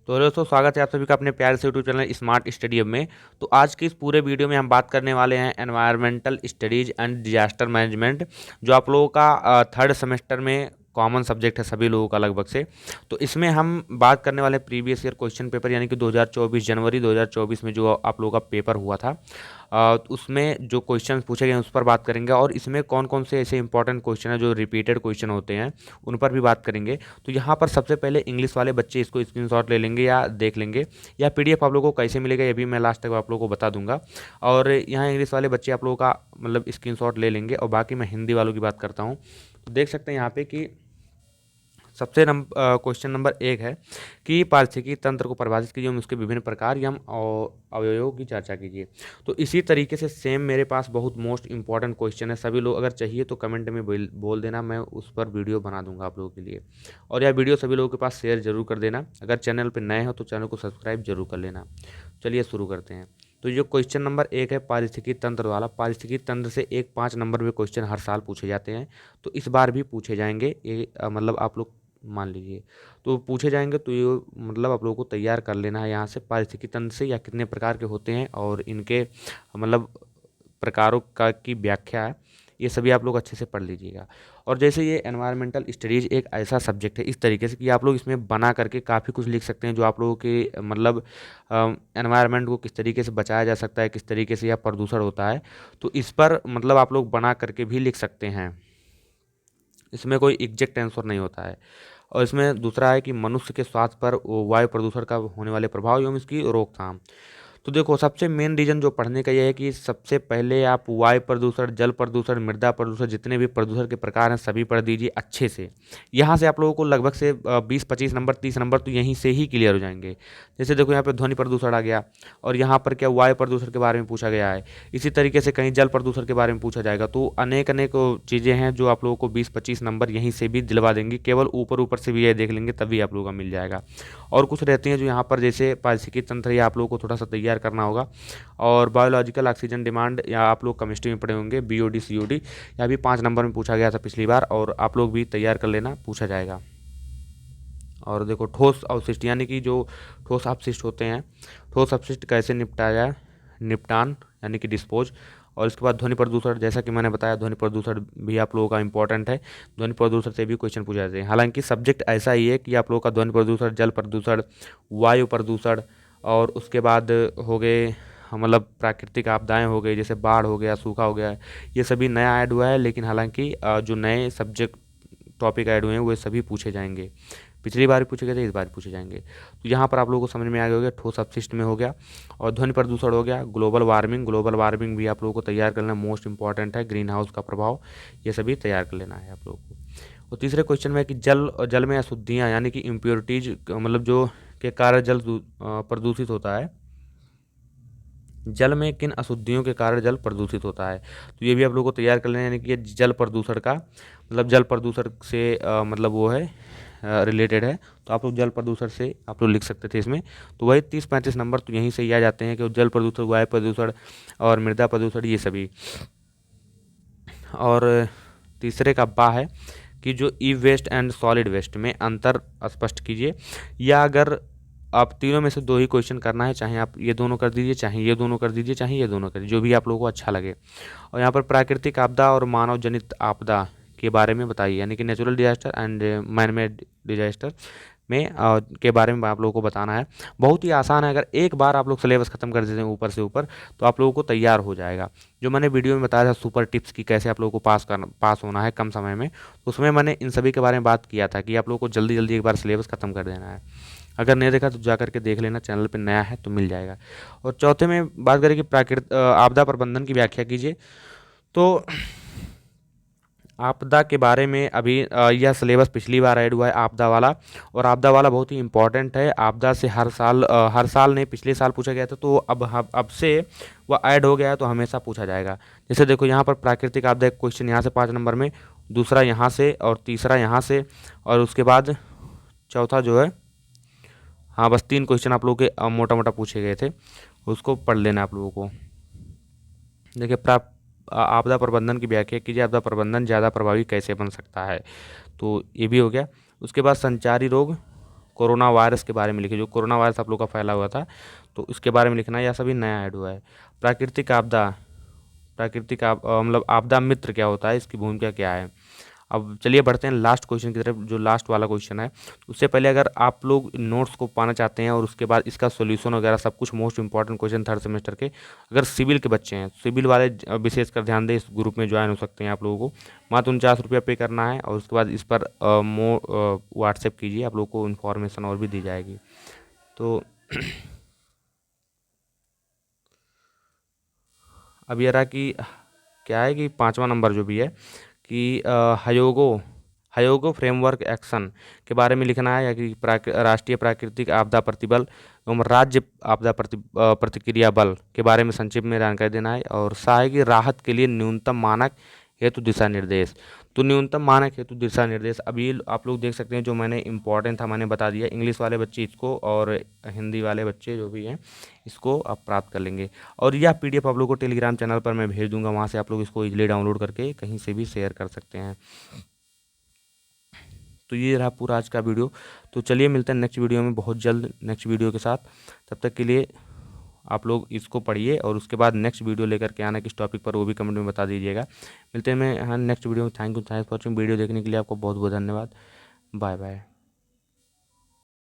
तो दोस्तों स्वागत है आप सभी का अपने प्यारे से YouTube channel smart study hub में। तो आज की इस पूरे वीडियो में हम बात करने वाले हैं environmental studies and disaster management, जो आप लोगों का थर्ड सेमेस्टर में कॉमन सब्जेक्ट है सभी लोगों का लगभग से। तो इसमें हम बात करने वाले प्रीवियस ईयर क्वेश्चन पेपर यानी कि 2024 जनवरी 2024 में जो आप लोगों का पेपर हुआ था, उसमें जो क्वेश्चन पूछे गए हैं उस पर बात करेंगे। और इसमें कौन कौन से ऐसे इंपॉर्टेंट क्वेश्चन हैं जो रिपीटेड क्वेश्चन होते हैं उन पर भी बात करेंगे। तो यहाँ पर सबसे पहले इंग्लिश वाले बच्चे इसको स्क्रीनशॉट ले लेंगे या देख लेंगे, या पीडीएफ आप लोगों को कैसे मिलेगा ये भी मैं लास्ट तक आप लोगों को बता दूंगा। और यहाँ इंग्लिश वाले बच्चे आप लोगों का मतलब स्क्रीनशॉट ले लेंगे, और बाकी मैं हिंदी वालों की बात करता हूँ। तो देख सकते हैं यहाँ पे कि सबसे क्वेश्चन नंबर 1 है कि पारिस्थितिकी तंत्र को परिभाषित कीजिए, उसके विभिन्न प्रकार या अवयवों की चर्चा कीजिए। तो इसी तरीके से सेम मेरे पास बहुत मोस्ट इंपॉर्टेंट क्वेश्चन है, सभी लोग अगर चाहिए तो कमेंट में बोल देना, मैं उस पर वीडियो बना दूंगा आप लोगों के लिए। और यह वीडियो सभी लोगों के पास शेयर जरूर कर देना। अगर चैनल पर नए हो तो चैनल को सब्सक्राइब जरूर कर लेना। चलिए शुरू करते हैं। तो जो क्वेश्चन नंबर 1 है पारिस्थितिकी तंत्र वाला, पारिस्थितिकी तंत्र से 5 नंबर में क्वेश्चन हर साल पूछे जाते हैं, तो इस बार भी पूछे जाएंगे। ये मतलब आप लोग मान लीजिए तो पूछे जाएंगे। तो ये मतलब आप लोगों को तैयार कर लेना है यहाँ से पारिस्थितिकी तंत्र से या कितने प्रकार के होते हैं और इनके मतलब प्रकारों का की व्याख्या है, ये सभी आप लोग अच्छे से पढ़ लीजिएगा। और जैसे ये एनवायरमेंटल स्टडीज एक ऐसा सब्जेक्ट है इस तरीके से कि आप लोग इसमें बना करके काफ़ी कुछ लिख सकते हैं, जो आप लोगों के मतलब एनवायरनमेंट को किस तरीके से बचाया जा सकता है, किस तरीके से यह प्रदूषण होता है, तो इस पर मतलब आप लोग बना करके भी लिख सकते हैं। इसमें कोई एग्जैक्ट आंसर नहीं होता है। और इसमें दूसरा है कि मनुष्य के स्वास्थ्य पर वायु प्रदूषण का होने वाले प्रभाव एवं इसकी रोकथाम। तो देखो सबसे मेन रीजन जो पढ़ने का यह है कि सबसे पहले आप वायु प्रदूषण, जल प्रदूषण, मृदा प्रदूषण, जितने भी प्रदूषण के प्रकार हैं सभी पढ़ दीजिए अच्छे से। यहाँ से आप लोगों को लगभग से 20-25 नंबर, 30 नंबर तो यहीं से ही क्लियर हो जाएंगे। जैसे देखो यहाँ पे ध्वनि प्रदूषण आ गया, और यहाँ पर क्या वायु प्रदूषण के बारे में पूछा गया है। इसी तरीके से कहीं जल प्रदूषण के बारे में पूछा जाएगा। तो अनेक अनेक चीज़ें हैं जो आप लोगों को 20-25 नंबर यहीं से भी दिलवा देंगे, केवल ऊपर ऊपर से भी ये देख लेंगे तभी आप लोगों का मिल जाएगा। और कुछ रहती हैं जो यहाँ पर जैसे पारिस्थितिकी तंत्र, या आप लोगों को थोड़ा सा तैयार करना होगा। और बायोलॉजिकल ऑक्सीजन डिमांड, या आप लोग केमिस्ट्री में पढ़े होंगे बीओडी सीओडी, या भी 5 नंबर में पूछा गया था पिछली बार, और आप लोग भी तैयार कर लेना, पूछा जाएगा। और देखो ठोस अवशिष्ट यानी कि जो ठोस अपशिष्ट होते हैं, ठोस अपशिष्ट कैसे निपटाया, निपटान यानी कि डिस्पोज। और इसके बाद ध्वनि प्रदूषण, जैसा कि मैंने बताया ध्वनि प्रदूषण भी आप लोगों का इंपॉर्टेंट है। ध्वनि प्रदूषण से भी क्वेश्चन पूछे जाते हैं। हालांकि सब्जेक्ट ऐसा ही है कि आप लोगों का ध्वनि प्रदूषण, जल प्रदूषण, वायु प्रदूषण, और उसके बाद हो गए मतलब प्राकृतिक आपदाएं हो गई, जैसे बाढ़ हो गया, सूखा हो गया, ये सभी नया ऐड हुआ है। लेकिन हालांकि जो नए सब्जेक्ट टॉपिक ऐड हुए हैं वो सभी पूछे जाएंगे। पिछली बार भी पूछे गए थे, इस बार भी पूछे जाएंगे। तो यहाँ पर आप लोगों को समझ में आ गया हो गया, ठोस अपशिष्ट में हो गया, और ध्वनि प्रदूषण हो गया। ग्लोबल वार्मिंग, ग्लोबल वार्मिंग भी आप लोगों को तैयार करना मोस्ट इंपॉर्टेंट है। ग्रीन हाउस का प्रभाव, ये सभी तैयार कर लेना है आप लोगों को। और तीसरे क्वेश्चन में कि जल में अशुद्धियाँ यानी कि इम्प्योरिटीज मतलब जो के कारण जल प्रदूषित होता है, जल में किन अशुद्धियों के कारण जल प्रदूषित होता है। तो ये भी आप लोगों को तैयार कर लेना, यानी कि ये जल प्रदूषण का मतलब जल प्रदूषण से मतलब वो है रिलेटेड है। तो आप लोग जल प्रदूषण से आप लोग लिख सकते थे इसमें। तो वही 30-35 नंबर तो यहीं से ही आ जाते हैं कि जल प्रदूषण, वायु प्रदूषण और मृदा प्रदूषण, ये सभी। और तीसरे का बा है कि जो ई वेस्ट एंड सॉलिड वेस्ट में अंतर स्पष्ट कीजिए। या अगर आप तीनों में से 2 ही क्वेश्चन करना है, चाहे आप ये दोनों कर दीजिए, चाहे ये दोनों कर दीजिए, चाहे ये दोनों कर दीजिए, जो भी आप लोगों को अच्छा लगे। और यहाँ पर प्राकृतिक आपदा और मानव जनित आपदा के बारे में बताइए, यानी कि natural disaster and man made disaster में के बारे में आप लोगों को बताना है। बहुत ही आसान है, अगर एक बार आप लोग सिलेबस खत्म कर देते हैं ऊपर से ऊपर तो आप लोगों को तैयार हो जाएगा। जो मैंने वीडियो में बताया था सुपर टिप्स की कैसे आप लोगों को पास होना है कम समय में, तो उसमें मैंने इन सभी के बारे में बात किया था कि आप लोगों को जल्दी जल्दी एक बार सिलेबस खत्म कर देना है। अगर नहीं देखा तो जा करके देख लेना, चैनल पे नया है तो मिल जाएगा। और चौथे में बात करें कि प्राकृतिक आपदा प्रबंधन की व्याख्या कीजिए। तो आपदा के बारे में अभी यह सिलेबस पिछली बार ऐड हुआ है आपदा वाला, और आपदा वाला बहुत ही इंपॉर्टेंट है। आपदा से हर साल नहीं पिछले साल पूछा गया था, तो अब से वह ऐड हो गया है तो हमेशा पूछा जाएगा। जैसे देखो यहाँ पर प्राकृतिक आपदा एक क्वेश्चन यहाँ से 5 नंबर में, दूसरा यहाँ से, और तीसरा यहाँ से, और उसके बाद चौथा जो है, हाँ बस 3 क्वेश्चन आप लोगों के मोटा मोटा पूछे गए थे, उसको पढ़ लेना आप लोगों को। देखिए आपदा प्रबंधन की व्याख्या कीजिए। आपदा प्रबंधन ज़्यादा प्रभावी कैसे बन सकता है, तो ये भी हो गया। उसके बाद संचारी रोग कोरोना वायरस के बारे में लिखिए, जो कोरोना वायरस आप लोग का फैला हुआ था तो इसके बारे में लिखना है, या सभी नया ऐड हुआ है। प्राकृतिक आपदा, मतलब आपदा मित्र क्या होता है, इसकी भूमिका क्या है। अब चलिए बढ़ते हैं लास्ट क्वेश्चन की तरफ, जो लास्ट वाला क्वेश्चन है। उससे पहले अगर आप लोग नोट्स को पाना चाहते हैं और उसके बाद इसका सॉल्यूशन वगैरह सब कुछ, most important question third semester के, अगर सिविल के बच्चे हैं, सिविल वाले विशेषकर ध्यान दें, इस ग्रुप में ज्वाइन हो सकते हैं आप लोगों को। मात्र 49 रुपया पे करना है और उसके बाद इस पर व्हाट्सएप कीजिए, आप लोग को इन्फॉर्मेशन और भी दी जाएगी। तो अब ये रहा कि क्या है कि 5वां नंबर जो भी है कि हयोगो फ्रेमवर्क एक्शन के बारे में लिखना है, या कि राष्ट्रीय प्राकृतिक आपदा प्रतिबल एवं राज्य आपदा प्रतिक्रिया बल के बारे में संक्षिप्त में जानकारी देना है। और सहायक राहत के लिए न्यूनतम मानक हेतु दिशा निर्देश। तो न्यूनतम मानक हेतु दिशा निर्देश, अभी आप लोग देख सकते हैं, जो मैंने इंपॉर्टेंट था मैंने बता दिया। इंग्लिश वाले बच्चे इसको और हिंदी वाले बच्चे जो भी हैं इसको आप प्राप्त कर लेंगे। और यह पीडीएफ आप लोग को टेलीग्राम चैनल पर मैं भेज दूंगा, वहाँ से आप लोग इसको इजीली डाउनलोड करके कहीं से भी शेयर कर सकते हैं। तो ये रहा पूरा आज का वीडियो। तो चलिए मिलते हैं नेक्स्ट वीडियो में बहुत जल्द, नेक्स्ट वीडियो के साथ। तब तक के लिए आप लोग इसको पढ़िए और उसके बाद नेक्स्ट वीडियो लेकर के आना किस टॉपिक पर, वो भी कमेंट में बता दीजिएगा। मिलते हैं मैं हाँ नेक्स्ट वीडियो में। Thank you for watching. Video देखने के लिए आपको बहुत बहुत धन्यवाद। Bye bye.